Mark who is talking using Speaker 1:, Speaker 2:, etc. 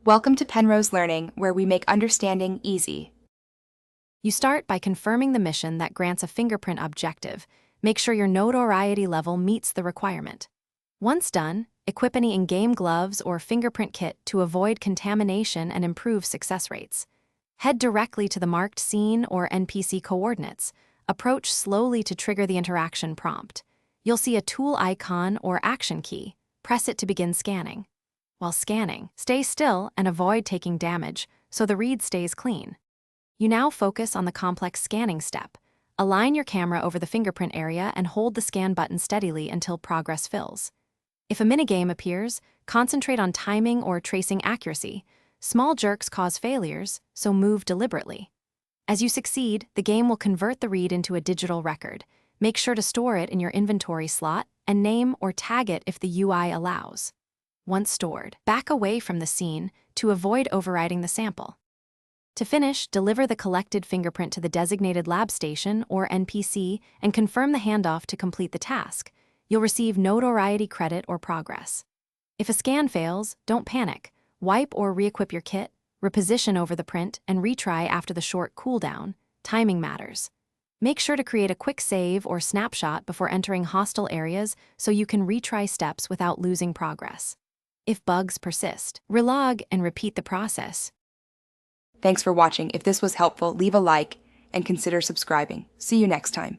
Speaker 1: Welcome to Penrose Learning, where we make understanding easy.
Speaker 2: You start by confirming the mission that grants a fingerprint objective. Make sure your notoriety level meets the requirement. Once done, equip any in-game gloves or fingerprint kit to avoid contamination and improve success rates. Head directly to the marked scene or NPC coordinates. Approach slowly to trigger the interaction prompt. You'll see a tool icon or action key. Press it to begin scanning. While scanning, stay still and avoid taking damage so the read stays clean. You now focus on the complex scanning step. Align your camera over the fingerprint area and hold the scan button steadily until progress fills. If a minigame appears, concentrate on timing or tracing accuracy. Small jerks cause failures, so move deliberately. As you succeed, the game will convert the read into a digital record. Make sure to store it in your inventory slot and name or tag it if the UI allows. Once stored, back away from the scene to avoid overriding the sample. To finish, deliver the collected fingerprint to the designated lab station or NPC and confirm the handoff to complete the task. You'll receive notoriety credit or progress. If a scan fails, don't panic. Wipe or re-equip your kit, reposition over the print, and retry after the short cooldown. Timing matters. Make sure to create a quick save or snapshot before entering hostile areas so you can retry steps without losing progress. If bugs persist, relog and repeat the process.
Speaker 1: Thanks for watching. If this was helpful, leave a like and consider subscribing. See you next time.